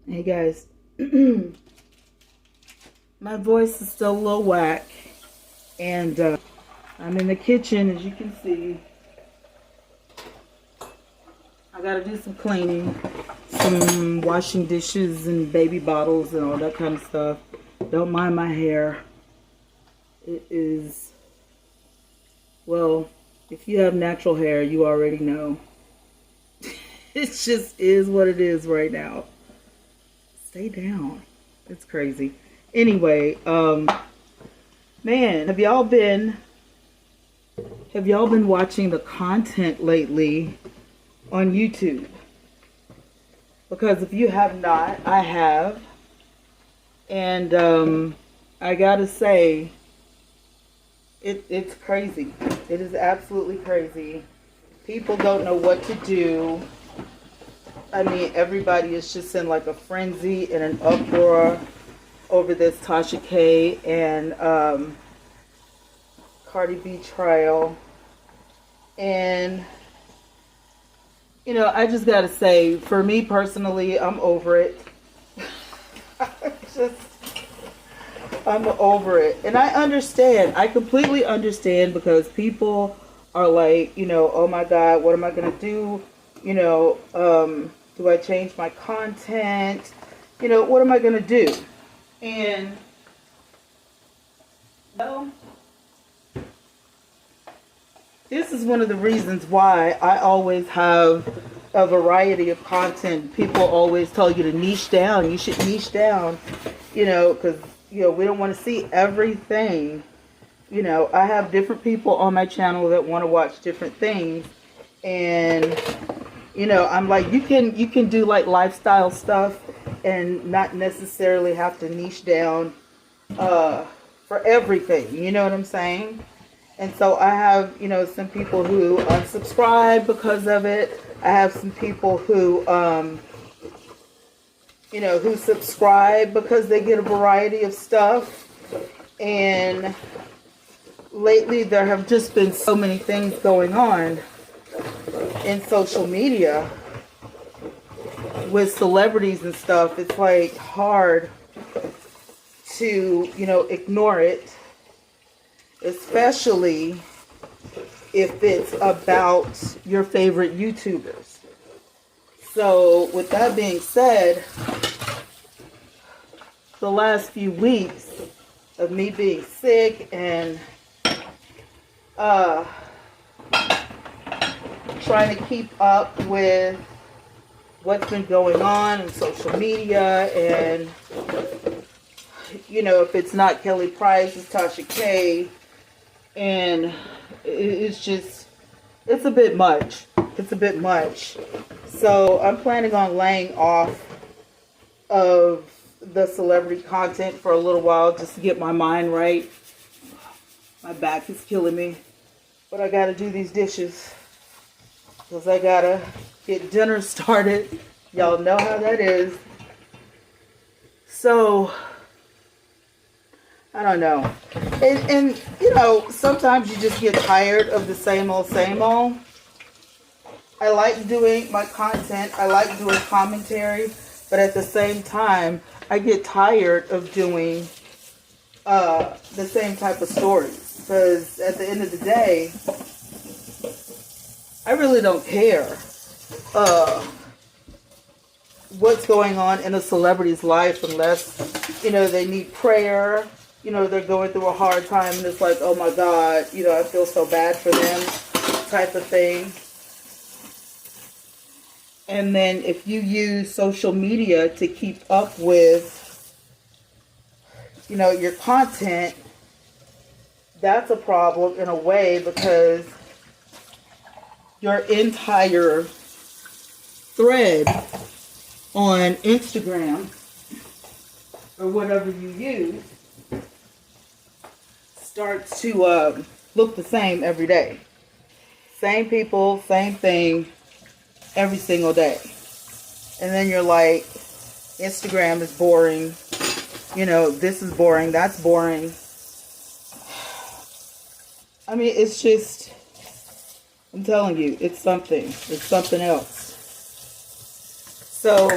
Hey guys, my voice is still a little whack, and I'm in the kitchen, as you can see. I gotta do some cleaning, some washing dishes and baby bottles and all that kind of stuff. Don't mind my hair. It is, well, if you have natural hair, you already know. It just is what it is right now. Stay down. It's crazy. Anyway, man, have y'all been watching the content lately on YouTube? Because if you have not, I have. And I gotta say, it's crazy. It is absolutely crazy. People don't know what to do. I mean, everybody is just in like a frenzy and an uproar over this Tasha K and Cardi B trial. And, you know, I just gotta say, for me personally, I'm over it. I'm over it. And I understand. I completely understand, because people are like, you know, oh my God, what am I gonna do? You know, do I change my content? You know, what am I going to do? And, well, this is one of the reasons why I always have a variety of content. People always tell you to niche down. You should niche down, you know, because, you know, we don't want to see everything. You know, I have different people on my channel that want to watch different things. And, you know, I'm like, you can do like lifestyle stuff and not necessarily have to niche down for everything. You know what I'm saying? And so I have, you know, some people who unsubscribe because of it. I have some people who, you know, who subscribe because they get a variety of stuff. And lately there have just been so many things going on in social media with celebrities and stuff. It's like hard to, you know, ignore it, especially if it's about your favorite YouTubers. So with that being said, the last few weeks of me being sick and trying to keep up with what's been going on in social media, and, you know, if it's not Kelly Price, it's Tasha K, and it's just, it's a bit much. It's a bit much. So I'm planning on laying off of the celebrity content for a little while, just to get my mind right. My back is killing me, but I gotta do these dishes, because I gotta get dinner started. Y'all know how that is. So, I don't know. And you know, sometimes you just get tired of the same old, same old. I like doing my content. I like doing commentary. But at the same time, I get tired of doing the same type of stories. Because at the end of the day, I really don't care what's going on in a celebrity's life, unless, you know, they need prayer, you know, they're going through a hard time, and it's like, oh my God, you know, I feel so bad for them, type of thing. And then if you use social media to keep up with, you know, your content, that's a problem in a way, because your entire thread on Instagram or whatever you use starts to look the same every day. Same people, same thing, every single day. And then you're like, Instagram is boring. You know, this is boring, that's boring. I mean, it's just, I'm telling you, it's something. It's something else. So,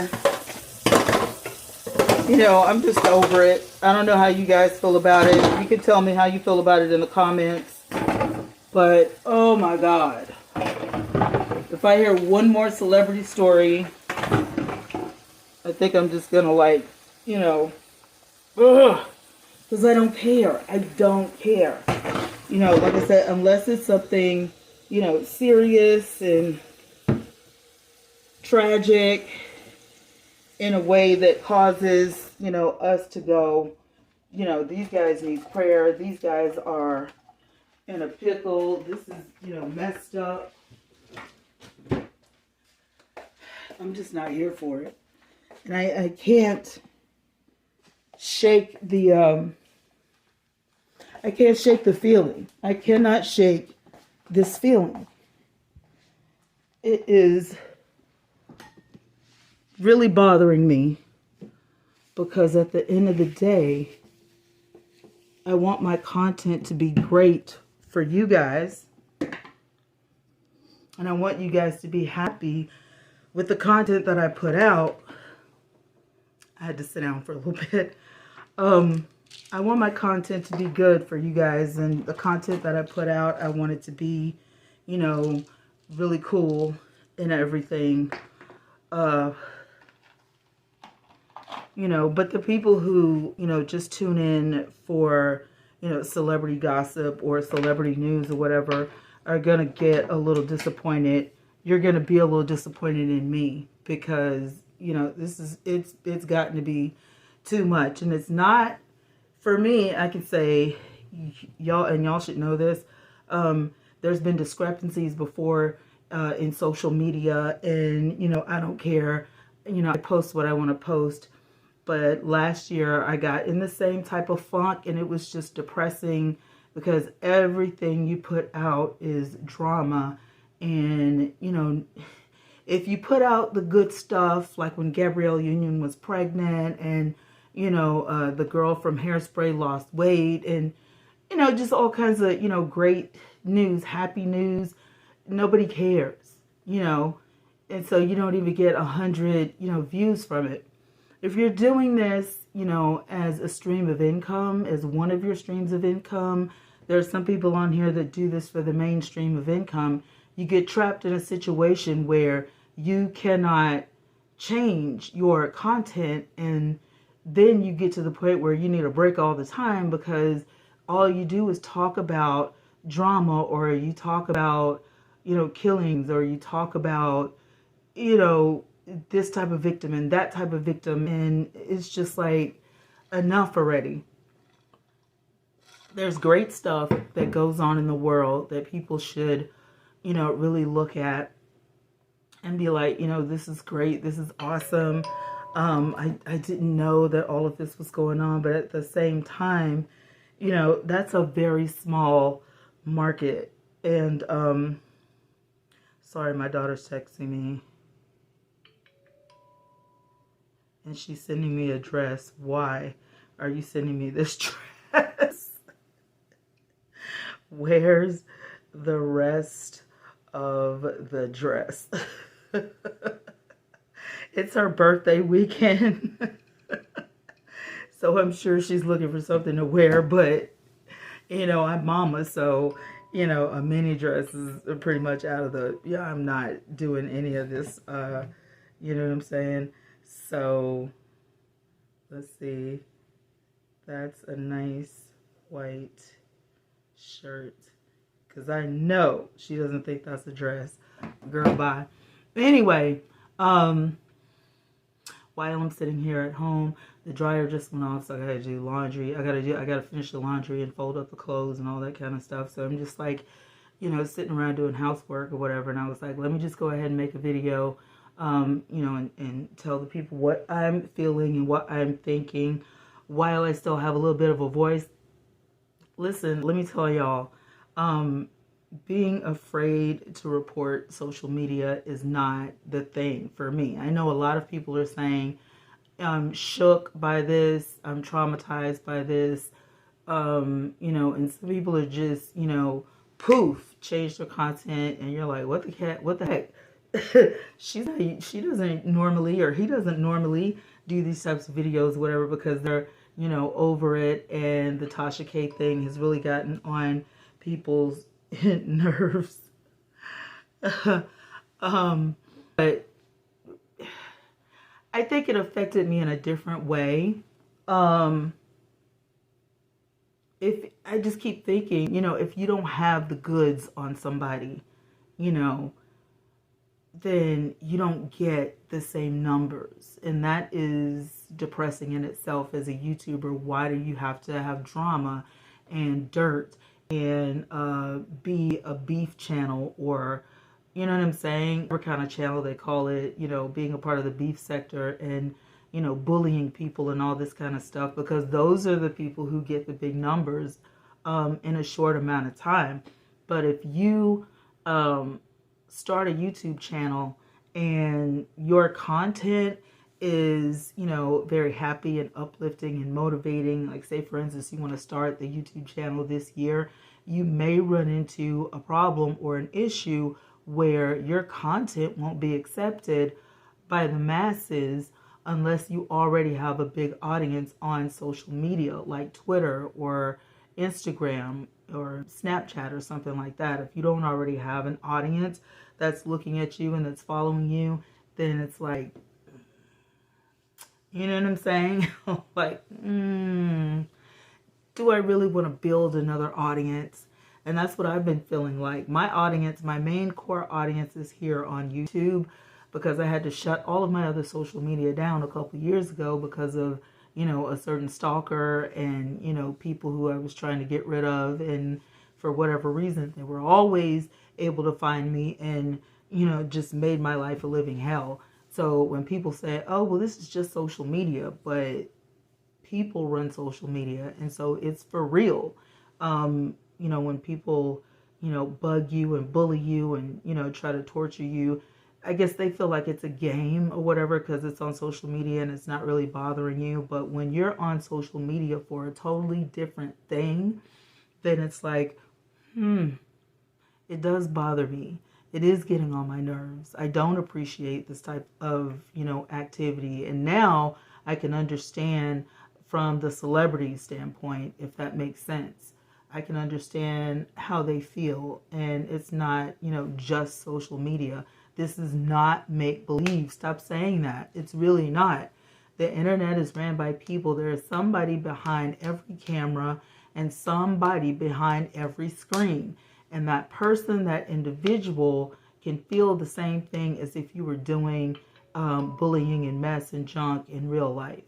You know, I'm just over it. I don't know how you guys feel about it. You can tell me how you feel about it in the comments. But, oh my God. If I hear one more celebrity story, I think I'm just going to like, you know, ugh. Because I don't care. I don't care. You know, like I said, unless it's something, you know, serious and tragic in a way that causes, you know, us to go, you know, these guys need prayer. These guys are in a pickle. This is, you know, messed up. I'm just not here for it. And I can't shake the, I can't shake the feeling. I cannot shake this feeling. It is really bothering me because at the end of the day, I want my content to be great for you guys. And I want you guys to be happy with the content that I put out. I had to sit down for a little bit. I want my content to be good for you guys, and the content that I put out, I want it to be, you know, really cool and everything. You know, but the people who, you know, just tune in for, you know, celebrity gossip or celebrity news or whatever are going to get a little disappointed. You're going to be a little disappointed in me because, you know, it's gotten to be too much. And it's not, for me, I can say, y'all should know this, there's been discrepancies before in social media, and, you know, I don't care. You know, I post what I want to post. But last year I got in the same type of funk, and it was just depressing because everything you put out is drama. And, you know, if you put out the good stuff, like when Gabrielle Union was pregnant and, you know, the girl from Hairspray lost weight and, you know, just all kinds of, you know, great news, happy news, nobody cares, you know, and so you don't even get 100, you know, views from it. If you're doing this, you know, as a stream of income, as one of your streams of income, there are some people on here that do this for the main stream of income. You get trapped in a situation where you cannot change your content, and then you get to the point where you need a break all the time because all you do is talk about drama, or you talk about, you know, killings, or you talk about, you know, this type of victim and that type of victim, and it's just like, enough already. There's great stuff that goes on in the world that people should, you know, really look at and be like, you know, this is great, this is awesome. I didn't know that all of this was going on, but at the same time, you know, that's a very small market. And sorry, my daughter's texting me. And she's sending me a dress. Why are you sending me this dress? Where's the rest of the dress? It's her birthday weekend. So I'm sure she's looking for something to wear. But, you know, I'm mama. So, you know, a mini dress is pretty much out of the... Yeah, I'm not doing any of this. You know what I'm saying? So, let's see. That's a nice white shirt. Because I know she doesn't think that's a dress. Girl, bye. Anyway, while I'm sitting here at home, the dryer just went off, so I gotta do laundry. I gotta finish the laundry and fold up the clothes and all that kind of stuff. So I'm just like, you know, sitting around doing housework or whatever. And I was like, let me just go ahead and make a video. You know, and tell the people what I'm feeling and what I'm thinking while I still have a little bit of a voice. Listen, let me tell y'all, being afraid to report social media is not the thing for me. I know a lot of people are saying, I'm shook by this, I'm traumatized by this, you know, and some people are just, you know, poof, change their content, and you're like, what the heck? She doesn't normally, or he doesn't normally do these types of videos, whatever, because they're, you know, over it. And the Tasha K thing has really gotten on people's nerves. But I think it affected me in a different way. If I just keep thinking, you know, if you don't have the goods on somebody, you know, then you don't get the same numbers. And that is depressing in itself as a YouTuber. Why do you have to have drama and dirt and be a beef channel, or, you know what I'm saying, what kind of channel they call it, you know, being a part of the beef sector and, you know, bullying people and all this kind of stuff, because those are the people who get the big numbers in a short amount of time. But if you start a YouTube channel and your content is, you know, very happy and uplifting and motivating, like say for instance you want to start the YouTube channel this year, you may run into a problem or an issue where your content won't be accepted by the masses unless you already have a big audience on social media like Twitter or Instagram or Snapchat or something like that. If you don't already have an audience that's looking at you and that's following you, then it's like, you know what I'm saying? Like, do I really want to build another audience? And that's what I've been feeling like. My audience, my main core audience is here on YouTube, because I had to shut all of my other social media down a couple years ago because of, you know, a certain stalker and, you know, people who I was trying to get rid of. And for whatever reason, they were always able to find me and, you know, just made my life a living hell. So when people say, oh, well, this is just social media, but people run social media. And so it's for real. You know, when people, you know, bug you and bully you and, you know, try to torture you, I guess they feel like it's a game or whatever because it's on social media and it's not really bothering you. But when you're on social media for a totally different thing, then it's like, it does bother me. It is getting on my nerves. I don't appreciate this type of, you know, activity. And now I can understand from the celebrity standpoint, if that makes sense. I can understand how they feel. And it's not, you know, just social media. This is not make-believe. Stop saying that. It's really not. The internet is ran by people. There is somebody behind every camera and somebody behind every screen. And that person, that individual, can feel the same thing as if you were doing bullying and mess and junk in real life.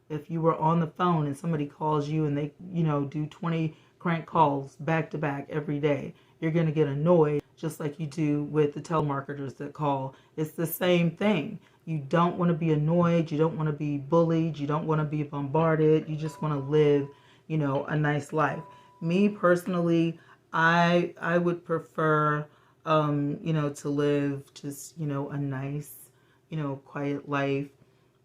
If you were on the phone and somebody calls you and they, you know, do 20 crank calls back to back every day, you're going to get annoyed, just like you do with the telemarketers that call. It's the same thing. You don't want to be annoyed. You don't want to be bullied. You don't want to be bombarded. You just want to live, you know, a nice life. Me personally, I would prefer, you know, to live just, you know, a nice, you know, quiet life.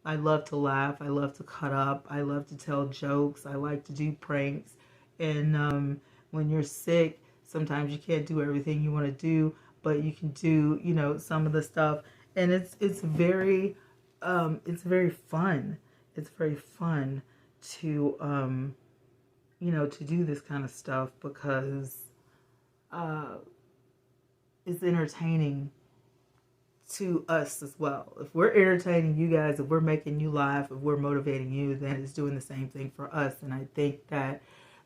I love to laugh. I love to cut up. I love to tell jokes. I like to do pranks. And when you're sick, sometimes you can't do everything you want to do, but you can do, you know, some of the stuff. And it's very fun. It's very fun to, you know, to do this kind of stuff because it's entertaining to us as well. If we're entertaining you guys, if we're making you laugh, if we're motivating you, then it's doing the same thing for us. And I think that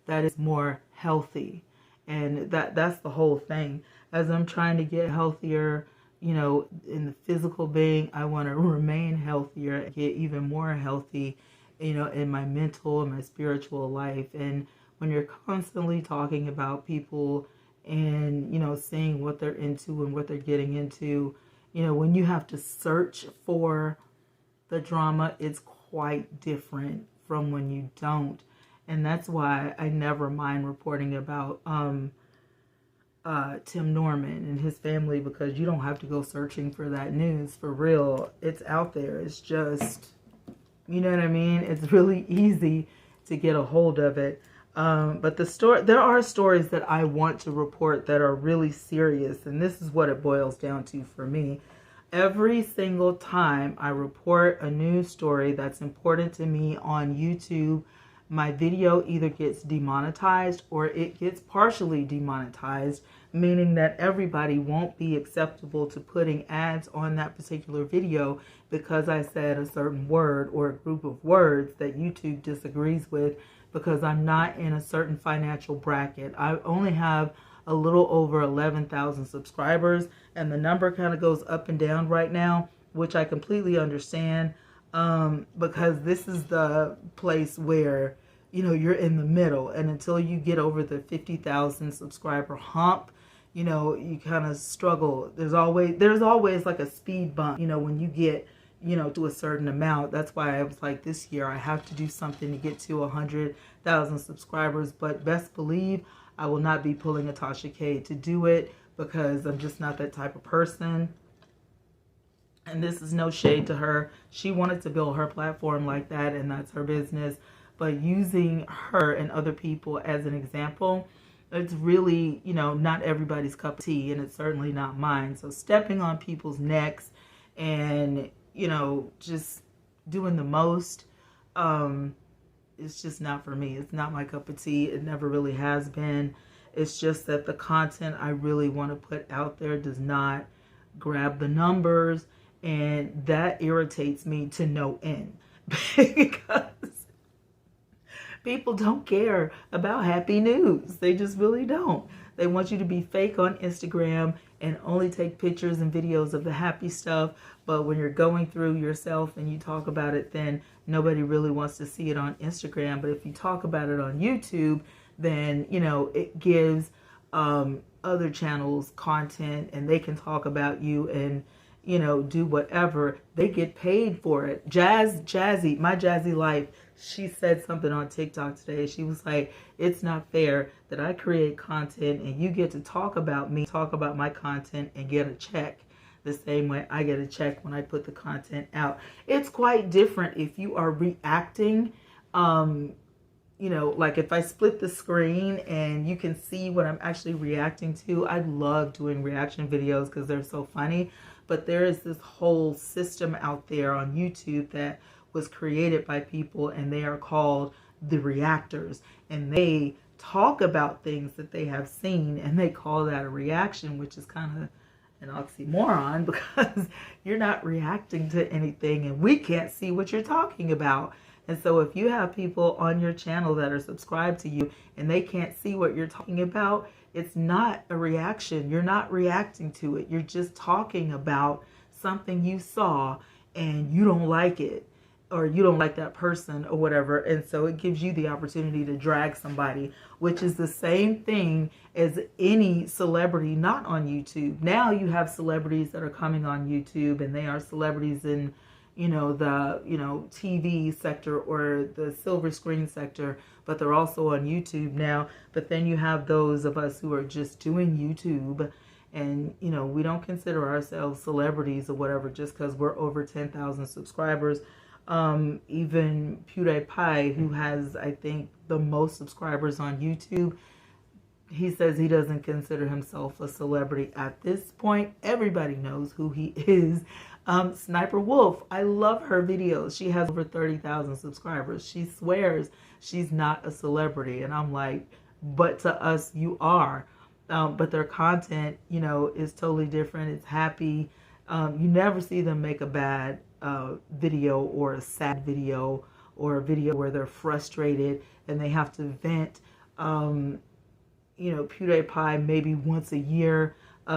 is more healthy. And that's the whole thing. As I'm trying to get healthier, you know, in the physical being, I want to remain healthier, get even more healthy, you know, in my mental and my spiritual life. And when you're constantly talking about people and, you know, seeing what they're into and what they're getting into, you know, when you have to search for the drama, it's quite different from when you don't. And that's why I never mind reporting about Tim Norman and his family, because you don't have to go searching for that news. For real, it's out there. It's just, you know what I mean? It's really easy to get a hold of it. But there are stories that I want to report that are really serious, and this is what it boils down to for me. every single time I report a news story that's important to me on YouTube, my video either gets demonetized or it gets partially demonetized, meaning that everybody won't be acceptable to putting ads on that particular video because I said a certain word or a group of words that YouTube disagrees with, because I'm not in a certain financial bracket. I only have a little over 11,000 subscribers, and the number kind of goes up and down right now, which I completely understand, because this is the place where, you know, you're in the middle, and until you get over the 50,000 subscriber hump, you know, you kind of struggle. There's always like a speed bump, you know, when you get, you know, to a certain amount. That's why I was like, this year I have to do something to get to 100,000 subscribers. But best believe I will not be pulling a Tasha K to do it, because I'm just not that type of person. And this is no shade to her. She wanted to build her platform like that, and that's her business. But using her and other people as an example, it's really, you know, not everybody's cup of tea, and it's certainly not mine. So stepping on people's necks and, you know, just doing the most, it's just not for me. It's not my cup of tea. It never really has been. It's just that the content I really want to put out there does not grab the numbers, and that irritates me to no end, because people don't care about happy news. They just really don't. They want you to be fake on Instagram and only take pictures and videos of the happy stuff. But when you're going through yourself and you talk about it, then nobody really wants to see it on Instagram. But if you talk about it on YouTube, then, you know, it gives other channels content, and they can talk about you and, you know, do whatever. They get paid for it. Jazzy, my Jazzy Life, she said something on TikTok today. She was like, it's not fair that I create content and you get to talk about me, talk about my content, and get a check the same way I get a check when I put the content out. It's quite different if you are reacting. You know, like if I split the screen and you can see what I'm actually reacting to. I love doing reaction videos because they're so funny. But there is this whole system out there on YouTube that was created by people, and they are called the reactors, and they talk about things that they have seen, and they call that a reaction, which is kind of an oxymoron, because you're not reacting to anything and we can't see what you're talking about. And so if you have people on your channel that are subscribed to you and they can't see what you're talking about, it's not a reaction. You're not reacting to it. You're just talking about something you saw and you don't like it, or you don't like that person or whatever. And so it gives you the opportunity to drag somebody, which is the same thing as any celebrity not on YouTube. Now you have celebrities that are coming on YouTube, and they are celebrities in, you know, the, you know, TV sector or the silver screen sector, but they're also on YouTube now. But then you have those of us who are just doing YouTube, and, you know, we don't consider ourselves celebrities or whatever just because we're over 10,000 subscribers. Even PewDiePie, who has, I think, the most subscribers on YouTube, he says he doesn't consider himself a celebrity at this point. Everybody knows who he is. Sniper Wolf, I love her videos. She has over 30,000 subscribers. She swears she's not a celebrity, and I'm like, but to us you are. But their content, you know, is totally different. It's happy. You never see them make a bad video or a sad video or a video where they're frustrated and they have to vent. You know, PewDiePie maybe once a year.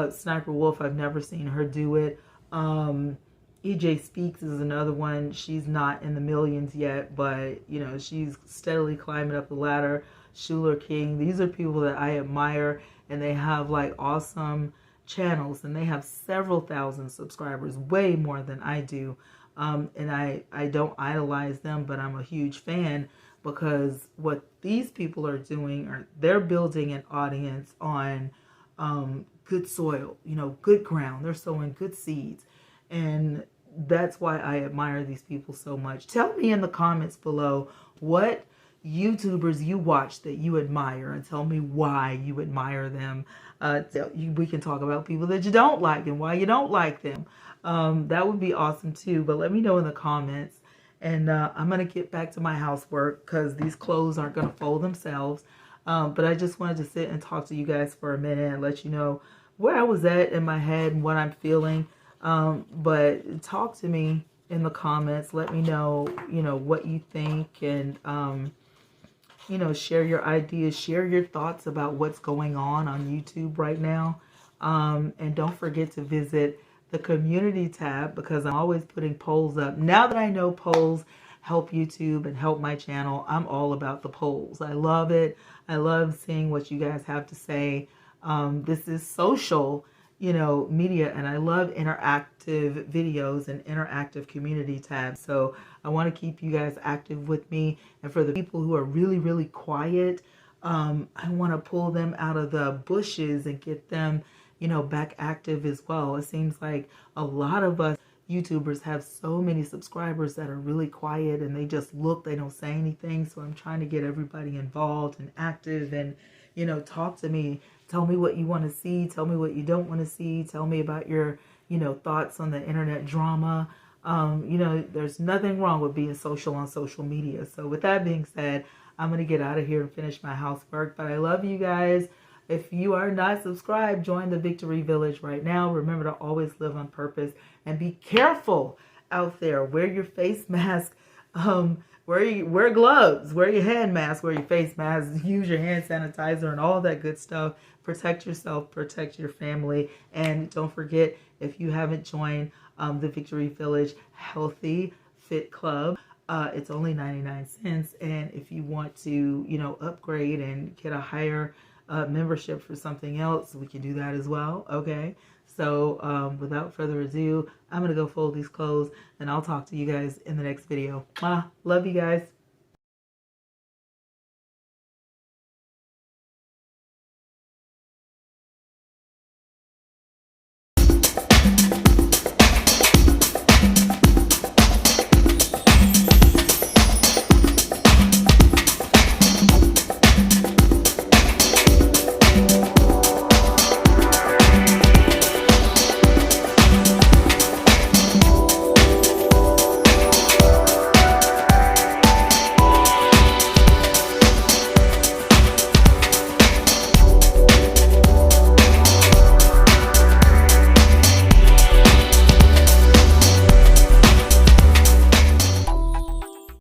Sniper Wolf, I've never seen her do it. EJ Speaks is another one. She's not in the millions yet, but, you know, she's steadily climbing up the ladder. Schuler King, these are people that I admire, and they have like awesome channels, and they have several thousand subscribers, way more than I do. And I don't idolize them, but I'm a huge fan, because what these people are doing, are they're building an audience on good soil, you know, good ground. They're sowing good seeds. And that's why I admire these people so much. Tell me in the comments below what YouTubers you watch that you admire, and tell me why you admire them. We can talk about people that you don't like and why you don't like them. That would be awesome too, but let me know in the comments. And I'm going to get back to my housework because these clothes aren't going to fold themselves. But I just wanted to sit and talk to you guys for a minute and let you know where I was at in my head and what I'm feeling. But talk to me in the comments. Let me know, what you think, and, share your ideas, share your thoughts about what's going on YouTube right now. And don't forget to visit the community tab because I'm always putting polls up. Now that I know polls help YouTube and help my channel, I'm all about the polls. I love it. I love seeing what you guys have to say. This is social, media, and I love interactive videos and interactive community tabs. So I want to keep you guys active with me. And for the people who are really, really quiet, I want to pull them out of the bushes and get them, back active as well. It seems like a lot of us YouTubers have so many subscribers that are really quiet and they just look, they don't say anything. So I'm trying to get everybody involved and active and, talk to me. Tell me what you want to see. Tell me what you don't want to see. Tell me about your, thoughts on the internet drama. There's nothing wrong with being social on social media. So with that being said, I'm going to get out of here and finish my housework. But I love you guys. If you are not subscribed, join the Victory Village right now. Remember to always live on purpose and be careful out there. Wear your face mask. Wear gloves. Wear your hand mask. Wear your face mask. Use your hand sanitizer and all that good stuff. Protect yourself. Protect your family. And don't forget, if you haven't joined the Victory Village Healthy Fit Club, it's only 99 cents. And if you want to, upgrade and get a higher membership for something else, we can do that as well. Okay, so without further ado, I'm gonna go fold these clothes and I'll talk to you guys in the next video. Love you guys.